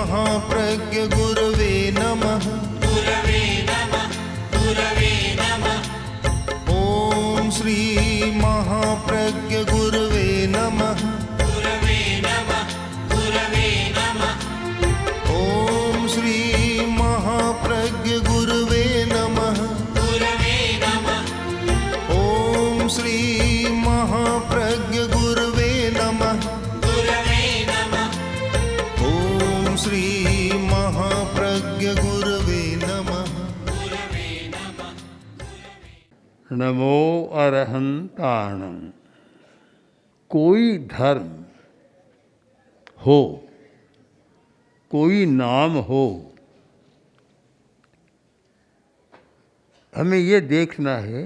महाप्रज्ञ गुरवे नमः। गुरवे नमः। गुरवे नमः। ॐ श्री महाप्रज्ञ गुरवे नमः। गुरवे नमः। गुरवे नमः। ॐ श्री महाप्रज्ञ गुरवे नमः। गुरवे नमः। ॐ श्री महाप्रज्ञ गुरवे नमः। गुरवे नमः। ॐ श्री महाप्रज्ञ गुरवे नमः। गुरवे नमः। नमो अरहंताणं। कोई धर्म हो, कोई नाम हो, हमें ये देखना है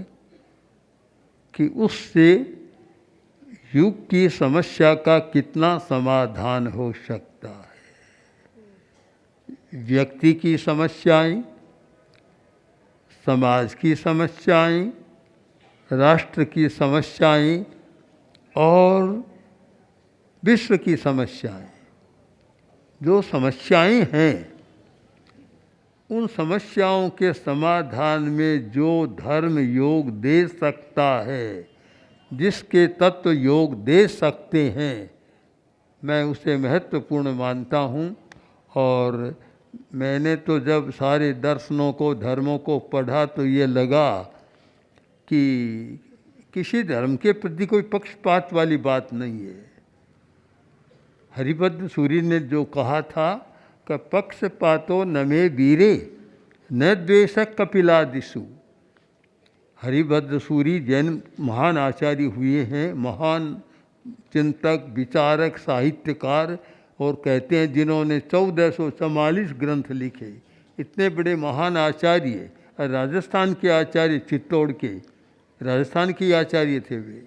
कि उससे युग की समस्या का कितना समाधान हो सकता है। व्यक्ति की समस्याएं, समाज की समस्याएं, राष्ट्र की समस्याएं और विश्व की समस्याएं, जो समस्याएं हैं, उन समस्याओं के समाधान में जो धर्म योग दे सकता है, जिसके तत्व योग दे सकते हैं, मैं उसे महत्वपूर्ण मानता हूँ। और मैंने तो जब सारे दर्शनों को, धर्मों को पढ़ा तो ये लगा कि किसी धर्म के प्रति कोई पक्षपात वाली बात नहीं है। हरिभद्र सूरी ने जो कहा था कि पक्षपातो न मे वीरे न द्वेषक कपिलादिषु। हरिभद्र सूरी जैन महान आचार्य हुए हैं, महान चिंतक, विचारक, साहित्यकार, और कहते हैं जिन्होंने 1444 ग्रंथ लिखे। इतने बड़े महान आचार्य, राजस्थान के आचार्य, चित्तौड़ के राजस्थान के आचार्य थे वे,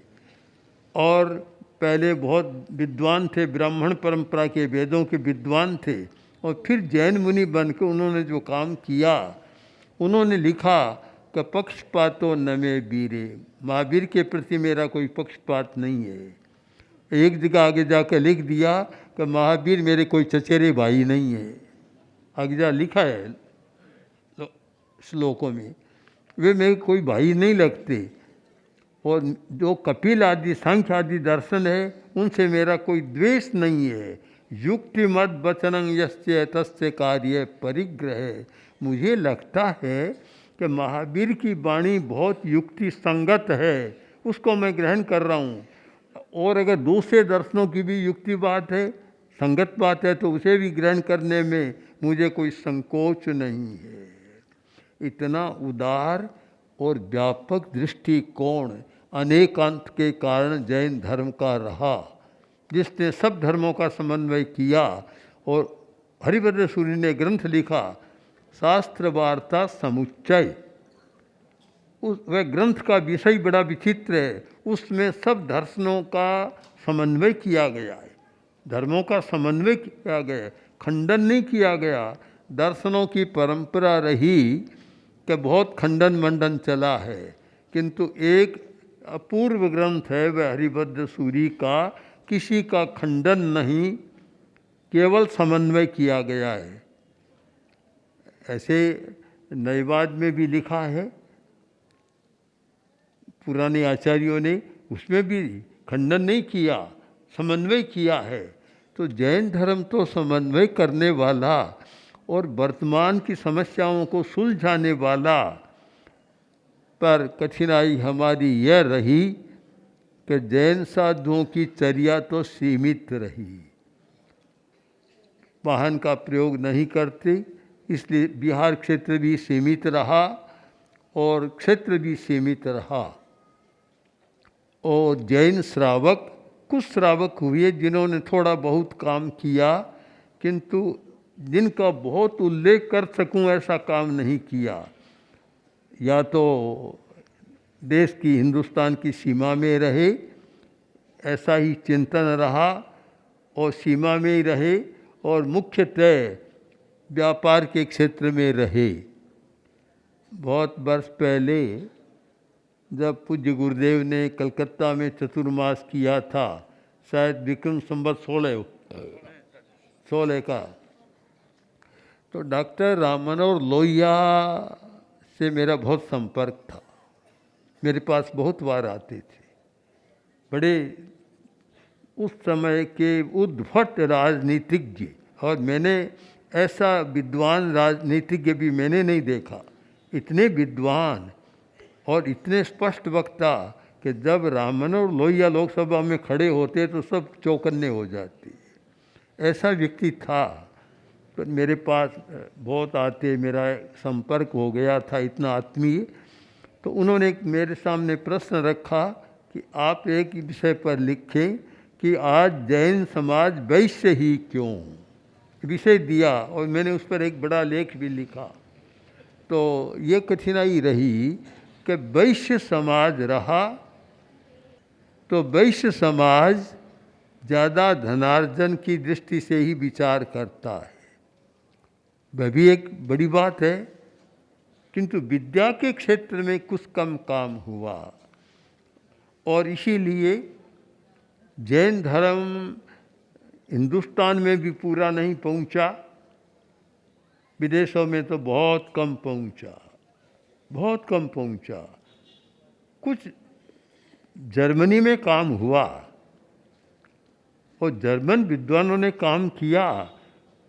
और पहले बहुत विद्वान थे, ब्राह्मण परंपरा के वेदों के विद्वान थे, और फिर जैन मुनि बनकर उन्होंने जो काम किया, उन्होंने लिखा कि पक्षपातो न मे वीरे, महावीर के प्रति मेरा कोई पक्षपात नहीं है। एक जगह आगे जाकर लिख दिया कि महावीर मेरे कोई चचेरे भाई नहीं है। आगे जा लिखा है श्लोकों में, वे मेरे कोई भाई नहीं लगते। और जो कपिल आदि, सांख्य आदि दर्शन है, उनसे मेरा कोई द्वेष नहीं है। युक्ति मद वचनं यस्य तस्य कार्य परिग्रह। मुझे लगता है कि महावीर की वाणी बहुत युक्ति संगत है, उसको मैं ग्रहण कर रहा हूँ। और अगर दूसरे दर्शनों की भी युक्ति बात है, संगत बात है, तो उसे भी ग्रहण करने में मुझे कोई संकोच नहीं है। इतना उदार और व्यापक दृष्टिकोण अनेकांत के कारण जैन धर्म का रहा, जिसने सब धर्मों का समन्वय किया। और हरिभद्र सूरी ने ग्रंथ लिखा शास्त्र वार्ता समुच्चय। वह ग्रंथ का विषय बड़ा विचित्र है, उसमें सब दर्शनों का समन्वय किया गया है, धर्मों का समन्वय किया गया है, खंडन नहीं किया गया। दर्शनों की परंपरा रही कि बहुत खंडन मंडन चला है, किंतु एक अपूर्व ग्रंथ है वह हरिभद्र सूरी का, किसी का खंडन नहीं, केवल समन्वय किया गया है। ऐसे नयवाद में भी लिखा है पुराने आचार्यों ने, उसमें भी खंडन नहीं किया, समन्वय किया है। तो जैन धर्म तो समन्वय करने वाला और वर्तमान की समस्याओं को सुलझाने वाला, पर कठिनाई हमारी यह रही कि जैन साधुओं की चर्या तो सीमित रही, वाहन का प्रयोग नहीं करते, इसलिए बिहार क्षेत्र भी सीमित रहा और क्षेत्र भी सीमित रहा। और जैन श्रावक, कुछ श्रावक हुए जिन्होंने थोड़ा बहुत काम किया, किंतु जिनका बहुत उल्लेख कर सकूं ऐसा काम नहीं किया। या तो देश की, हिंदुस्तान की सीमा में रहे, ऐसा ही चिंतन रहा और सीमा में ही रहे, और मुख्यतः व्यापार के क्षेत्र में रहे। बहुत वर्ष पहले जब पूज्य गुरुदेव ने कलकत्ता में चतुर्मास किया था, शायद विक्रम संवत 16 का, तो डॉक्टर राममनोहर लोहिया से मेरा बहुत संपर्क था। मेरे पास बहुत बार आते थे। बड़े उस समय के उद्भट राजनीतिज्ञ, और मैंने ऐसा विद्वान राजनीतिज्ञ भी मैंने नहीं देखा। इतने विद्वान और इतने स्पष्ट वक्ता कि जब राममनोहर लोहिया लोकसभा में खड़े होते तो सब चौकन्ने हो जाते। ऐसा व्यक्ति था। तो मेरे पास बहुत आते, मेरा संपर्क हो गया था इतना आत्मीय। तो उन्होंने मेरे सामने प्रश्न रखा कि आप एक विषय पर लिखें कि आज जैन समाज वैश्य ही क्यों, विषय दिया और मैंने उस पर एक बड़ा लेख भी लिखा। तो ये कठिनाई रही कि वैश्य समाज रहा तो वैश्य समाज ज़्यादा धनार्जन की दृष्टि से ही विचार करता है। वह भी एक बड़ी बात है, किंतु विद्या के क्षेत्र में कुछ कम काम हुआ और इसीलिए जैन धर्म हिंदुस्तान में भी पूरा नहीं पहुंचा, विदेशों में तो बहुत कम पहुंचा, बहुत कम पहुंचा। कुछ जर्मनी में काम हुआ और जर्मन विद्वानों ने काम किया।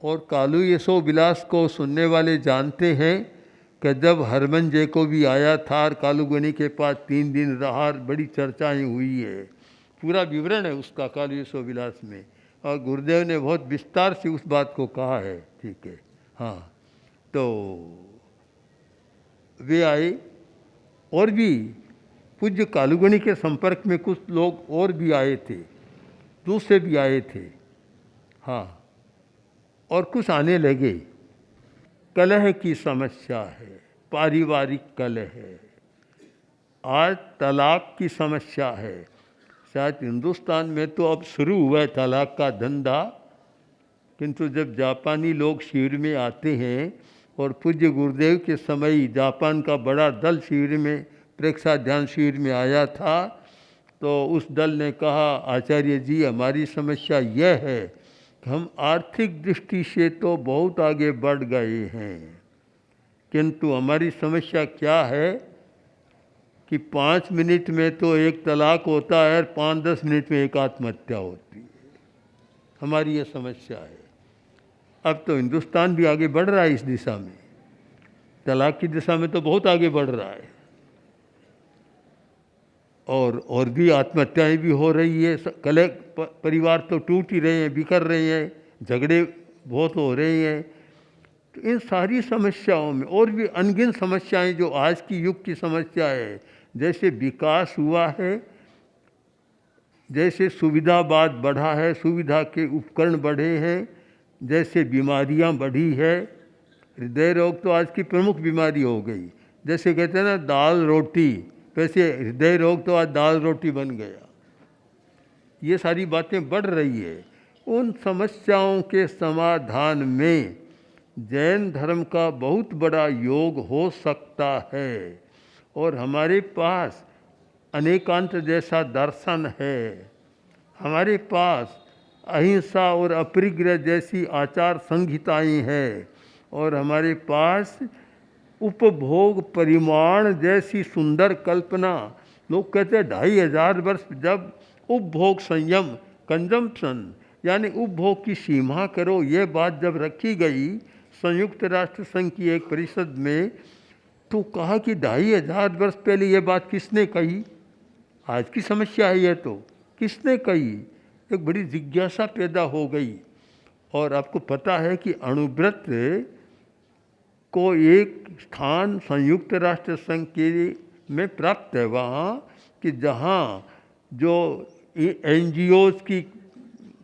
और कालू यशो विलास को सुनने वाले जानते हैं कि जब हरमन जैकोबी आया था और कालूगनी के पास 3 दिन रहा, बड़ी चर्चाएं हुई है। पूरा विवरण है उसका कालू यशो विलास में, और गुरुदेव ने बहुत विस्तार से उस बात को कहा है। ठीक है, हाँ। तो वे आए और भी पूज्य कालूगनी के संपर्क में कुछ लोग और भी आए थे, दूसरे भी आए थे, हाँ, और कुछ आने लगे। कलह की समस्या है, पारिवारिक कलह है, आज तलाक की समस्या है। शायद हिंदुस्तान में तो अब शुरू हुआ है तलाक का धंधा, किंतु जब जापानी लोग शिविर में आते हैं, और पूज्य गुरुदेव के समय जापान का बड़ा दल शिविर में, प्रेक्षा ध्यान शिविर में आया था, तो उस दल ने कहा, आचार्य जी हमारी समस्या यह है कि हम आर्थिक दृष्टि से तो बहुत आगे बढ़ गए हैं, किंतु हमारी समस्या क्या है कि 5 मिनट में तो एक तलाक होता है और 5-10 मिनट में एक आत्महत्या होती है। हमारी ये समस्या है। अब तो हिंदुस्तान भी आगे बढ़ रहा है इस दिशा में, तलाक की दिशा में तो बहुत आगे बढ़ रहा है, और भी आत्महत्याएं भी हो रही है। कलह, परिवार तो टूट ही रहे हैं, बिखर रहे हैं, झगड़े बहुत हो रहे हैं। तो इन सारी समस्याओं में और भी अनगिन समस्याएं जो आज की युग की समस्या है, जैसे विकास हुआ है, जैसे सुविधावाद बढ़ा है, सुविधा के उपकरण बढ़े हैं, जैसे बीमारियां बढ़ी है। हृदय रोग तो आज की प्रमुख बीमारी हो गई। जैसे कहते हैं ना दाल रोटी, वैसे हृदय रोग तो आज दाल रोटी बन गया। ये सारी बातें बढ़ रही है। उन समस्याओं के समाधान में जैन धर्म का बहुत बड़ा योग हो सकता है, और हमारे पास अनेकांत जैसा दर्शन है, हमारे पास अहिंसा और अपरिग्रह जैसी आचार संहिताएं हैं, और हमारे पास उपभोग परिमाण जैसी सुंदर कल्पना। लोग कहते हैं 2500 वर्ष जब उपभोग संयम, कंजम्पशन यानी उपभोग की सीमा करो, ये बात जब रखी गई संयुक्त राष्ट्र संघ की एक परिषद में, तो कहा कि 2500 वर्ष पहले ये बात किसने कही? आज की समस्या है ये, तो किसने कही? एक बड़ी जिज्ञासा पैदा हो गई। और आपको पता है कि अणुव्रत को एक स्थान संयुक्त राष्ट्र संघ के में प्राप्त है वहाँ, कि जहाँ जो NGOs की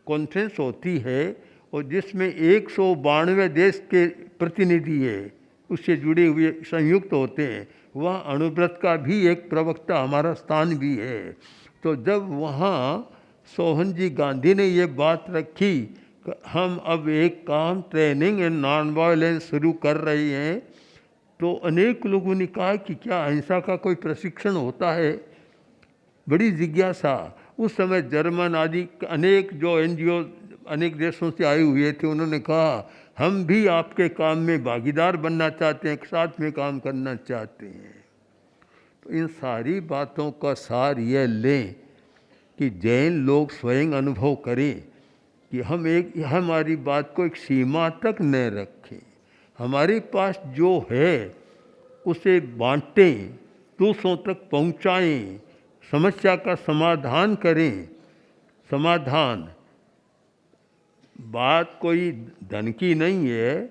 कॉन्फ्रेंस होती है और जिसमें 192 देश के प्रतिनिधि है, उससे जुड़े हुए संयुक्त होते हैं, वहाँ अणुव्रत का भी एक प्रवक्ता हमारा स्थान भी है। तो जब वहाँ सोहन जी गांधी ने ये बात रखी कि हम अब एक काम ट्रेनिंग एंड नॉन वायलेंस शुरू कर रहे हैं, तो अनेक लोगों ने कहा कि क्या अहिंसा का कोई प्रशिक्षण होता है? बड़ी जिज्ञासा। उस समय जर्मन आदि अनेक जो NGO अनेक देशों से आए हुए थे, उन्होंने कहा हम भी आपके काम में भागीदार बनना चाहते हैं, साथ में काम करना चाहते हैं। तो इन सारी बातों का सार यह लें कि जैन लोग स्वयं अनुभव करें कि हमारी बात को एक सीमा तक न रखें, हमारे पास जो है उसे बांटें, दूसरों तक पहुंचाएं, समस्या का समाधान करें। समाधान बात कोई धन की नहीं है,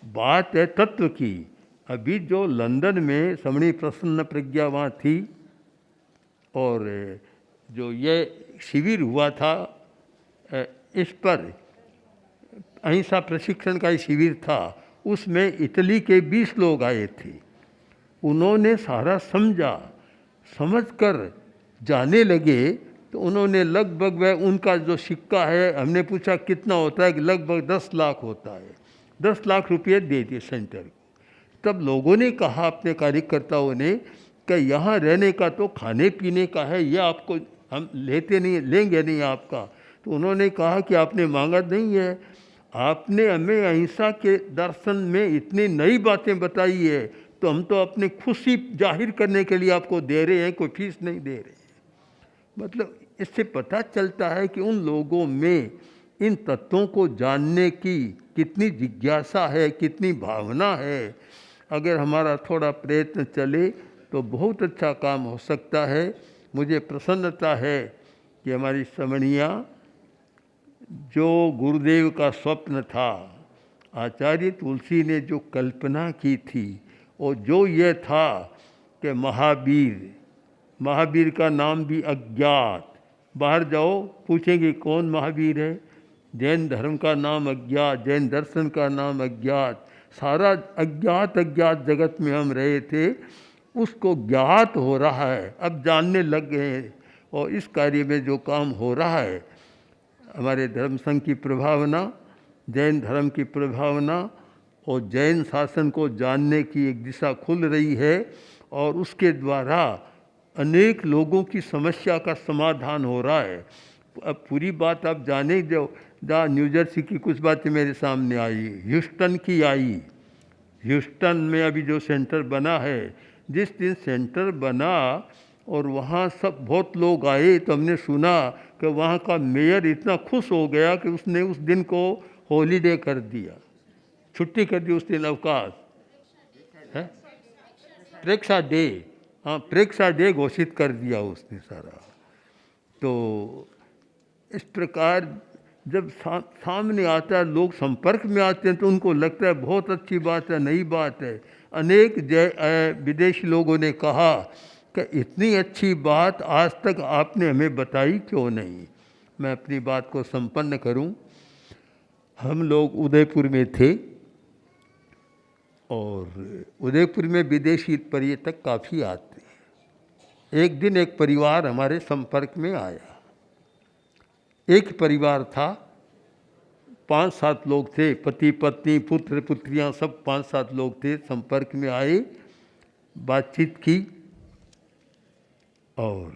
बात है तत्व की। अभी जो लंदन में समणी प्रसन्न प्रज्ञा वहाँ थी और जो ये शिविर हुआ था इस पर अहिंसा प्रशिक्षण का ही शिविर था, उसमें इटली के 20 लोग आए थे। उन्होंने सारा समझा, समझकर जाने लगे तो उन्होंने लगभग वह उनका जो सिक्का है, हमने पूछा कितना होता है कि लगभग 10 लाख होता है, 10 लाख रुपये दे दिए सेंटर को। तब लोगों ने कहा अपने कार्यकर्ताओं ने कि यहाँ रहने का तो खाने पीने का है, यह आपको हम लेंगे नहीं आपका। तो उन्होंने कहा कि आपने मांगा नहीं है, आपने हमें अहिंसा के दर्शन में इतनी नई बातें बताई है, तो हम तो अपनी खुशी जाहिर करने के लिए आपको दे रहे हैं, कोई फीस नहीं दे रहे हैं। मतलब इससे पता चलता है कि उन लोगों में इन तत्वों को जानने की कितनी जिज्ञासा है, कितनी भावना है। अगर हमारा थोड़ा प्रयत्न चले तो बहुत अच्छा काम हो सकता है। मुझे प्रसन्नता है कि हमारी समणिया, जो गुरुदेव का स्वप्न था, आचार्य तुलसी ने जो कल्पना की थी, और जो ये था कि महावीर का नाम भी अज्ञात, बाहर जाओ पूछेंगे कौन महावीर है, जैन धर्म का नाम अज्ञात, जैन दर्शन का नाम अज्ञात, सारा अज्ञात जगत में हम रहे थे, उसको ज्ञात हो रहा है, अब जानने लग गए हैं। और इस कार्य में जो काम हो रहा है, हमारे धर्म संघ की प्रभावना, जैन धर्म की प्रभावना और जैन शासन को जानने की एक दिशा खुल रही है, और उसके द्वारा अनेक लोगों की समस्या का समाधान हो रहा है। अब पूरी बात आप जाने जो जहाँ न्यू जर्सी की कुछ बातें मेरे सामने आई, ह्यूस्टन की आई। ह्यूस्टन में अभी जो सेंटर बना है, जिस दिन सेंटर बना और वहाँ सब बहुत लोग आए, तो हमने सुना कि वहाँ का मेयर इतना खुश हो गया कि उसने उस दिन को हॉलीडे कर दिया, छुट्टी कर दी, उस दिन अवकाश है, प्रेक्षा डे, हाँ प्रेक्षा डे घोषित कर दिया उसने सारा। तो इस प्रकार जब सामने आता है, लोग संपर्क में आते हैं, तो उनको लगता है बहुत अच्छी बात है, नई बात है। अनेक विदेशी लोगों ने कहा कि इतनी अच्छी बात आज तक आपने हमें बताई क्यों नहीं। मैं अपनी बात को संपन्न करूं। हम लोग उदयपुर में थे और उदयपुर में विदेशी पर्यटक काफ़ी आते हैं। एक दिन एक परिवार हमारे संपर्क में आया। एक परिवार था, 5-7 लोग थे, पति पत्नी पुत्र पुत्रियां सब 5-7 लोग थे। संपर्क में आए, बातचीत की, और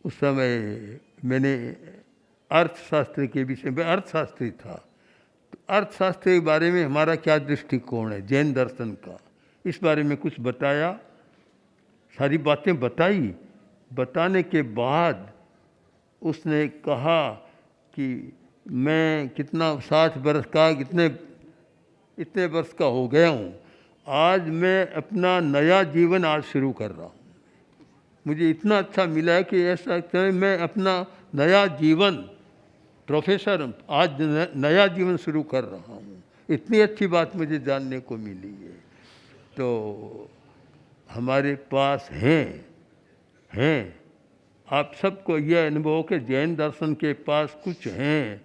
उस समय मैंने अर्थशास्त्र के विषय में, अर्थशास्त्री था, तो अर्थशास्त्र के बारे में हमारा क्या दृष्टिकोण है जैन दर्शन का, इस बारे में कुछ बताया, सारी बातें बताई। बताने के बाद उसने कहा कि मैं कितना 60 वर्ष का, इतने वर्ष का हो गया हूँ, आज मैं अपना नया जीवन आज शुरू कर रहा हूँ। मुझे इतना अच्छा मिला है कि ऐसा मैं अपना नया जीवन, प्रोफेसर, आज नया जीवन शुरू कर रहा हूँ। इतनी अच्छी बात मुझे जानने को मिली है। तो हमारे पास हैं आप सबको यह अनुभव कि जैन दर्शन के पास कुछ है,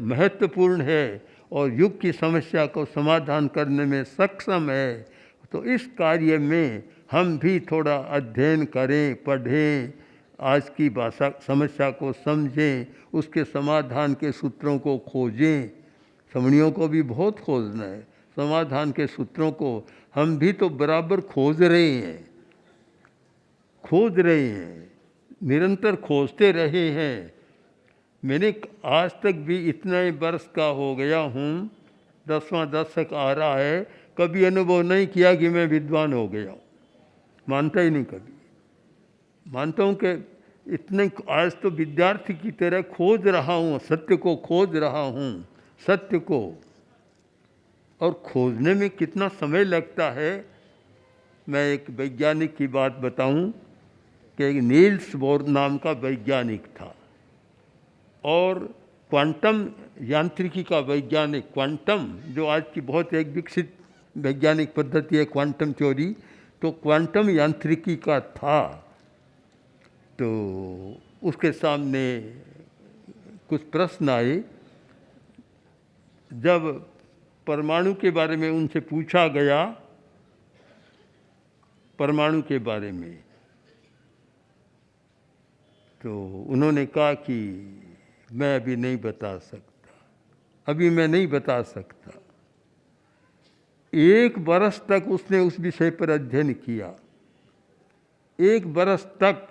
महत्वपूर्ण है और युग की समस्या को समाधान करने में सक्षम है। तो इस कार्य में हम भी थोड़ा अध्ययन करें, पढ़ें, आज की भाषा समस्या को समझें, उसके समाधान के सूत्रों को खोजें। समणियों को भी बहुत खोजना है समाधान के सूत्रों को। हम भी तो बराबर खोज रहे हैं, निरंतर खोजते रहे हैं। मैंने आज तक भी इतने वर्ष का हो गया हूँ, 10वां दशक आ रहा है, कभी अनुभव नहीं किया कि मैं विद्वान हो गया हूँ। मानता ही नहीं कभी। मानता हूँ कि इतने आज तो विद्यार्थी की तरह खोज रहा हूँ, सत्य को खोज रहा हूँ, सत्य को। और खोजने में कितना समय लगता है। मैं एक वैज्ञानिक की बात बताऊं कि एक नील्स बोर नाम का वैज्ञानिक था और क्वांटम यांत्रिकी का वैज्ञानिक, क्वांटम जो आज की बहुत एक विकसित वैज्ञानिक पद्धति है क्वांटम थ्योरी, तो क्वांटम यांत्रिकी का था। तो उसके सामने कुछ प्रश्न आए। जब परमाणु के बारे में उनसे पूछा गया, परमाणु के बारे में, तो उन्होंने कहा कि मैं अभी नहीं बता सकता, अभी मैं नहीं बता सकता। 1 बरस तक उसने उस विषय पर अध्ययन किया, 1 बरस तक।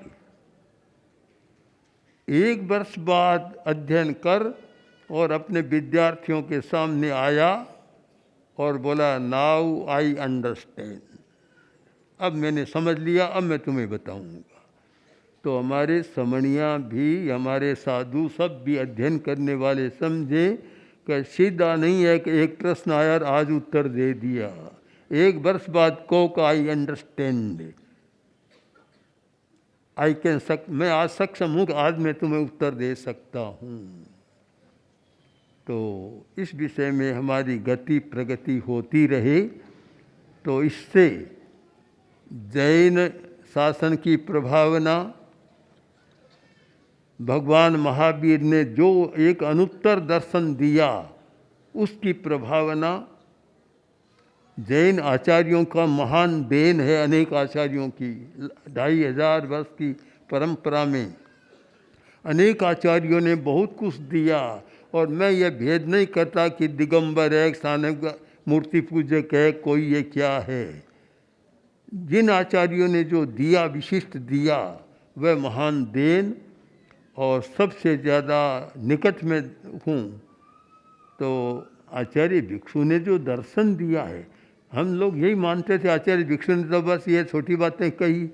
1 वर्ष बाद अध्ययन कर और अपने विद्यार्थियों के सामने आया और बोला, नाउ आई अंडरस्टैंड, अब मैंने समझ लिया, अब मैं तुम्हें बताऊंगा। तो हमारे समणिया भी, हमारे साधु सब भी अध्ययन करने वाले समझे कि सीधा नहीं है कि एक प्रश्न आया और आज उत्तर दे दिया। 1 वर्ष बाद को का आई अंडरस्टैंड, आई कैन मैं आज सक्षम हूँ कि आज मैं तुम्हें उत्तर दे सकता हूँ। तो इस विषय में हमारी गति प्रगति होती रहे, तो इससे जैन शासन की प्रभावना, भगवान महावीर ने जो एक अनुत्तर दर्शन दिया उसकी प्रभावना, जैन आचार्यों का महान देन है, अनेक आचार्यों की 2500 वर्ष की परंपरा में अनेक आचार्यों ने बहुत कुछ दिया। और मैं ये भेद नहीं करता कि दिगंबर है, स्थानक मूर्ति पूजक है, कोई ये क्या है। जिन आचार्यों ने जो दिया, विशिष्ट दिया, वह महान देन। और सबसे ज़्यादा निकट में हूँ तो आचार्य भिक्षु ने जो दर्शन दिया है, हम लोग यही मानते थे आचार्य भिक्षु ने तो बस ये छोटी बातें कही,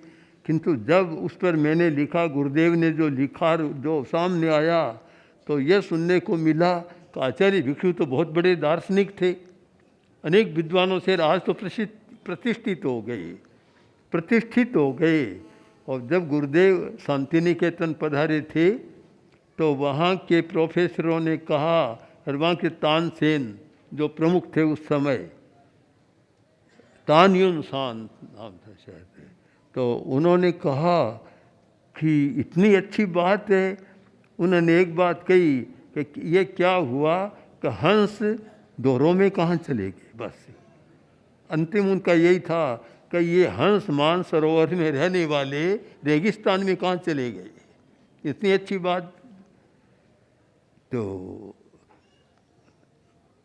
किंतु जब उस पर मैंने लिखा, गुरुदेव ने जो लिखा, जो सामने आया, तो यह सुनने को मिला कि आचार्य भिक्षु तो बहुत बड़े दार्शनिक थे, अनेक विद्वानों से आज तो प्रतिष्ठित हो गए। और जब गुरुदेव शांति निकेतन पधारे थे तो वहाँ के प्रोफेसरों ने कहा, और वहाँ के तानसेन जो प्रमुख थे उस समय, तानयुन सान नाम था शायद, तो उन्होंने कहा कि इतनी अच्छी बात है। उन्होंने एक बात कही कि ये क्या हुआ कि हंस दोहरों में कहाँ चले गए। बस अंतिम उनका यही था कि ये हंस मानसरोवर में रहने वाले रेगिस्तान में कहाँ चले गए। इतनी अच्छी बात। तो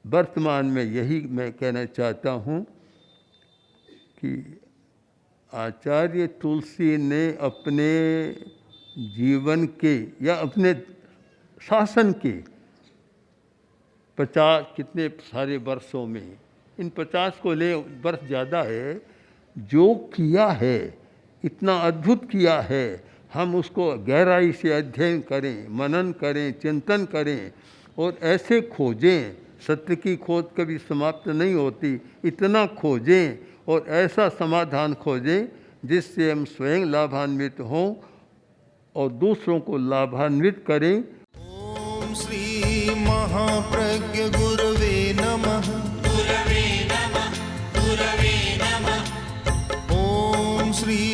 वर्तमान में यही मैं कहना चाहता हूँ कि आचार्य तुलसी ने अपने जीवन के या अपने शासन के 50 कितने सारे वर्षों में, इन 50 को ले वर्ष ज़्यादा है, जो किया है, इतना अद्भुत किया है, हम उसको गहराई से अध्ययन करें, मनन करें, चिंतन करें और ऐसे खोजें। सत्य की खोज कभी समाप्त नहीं होती, इतना खोजें और ऐसा समाधान खोजें जिससे हम स्वयं लाभान्वित हों और दूसरों को लाभान्वित करें। ओम श्री महाप्रज्ञ गुरवे नमः। गुरवे नमः, गुरवे नमः। ओम श्री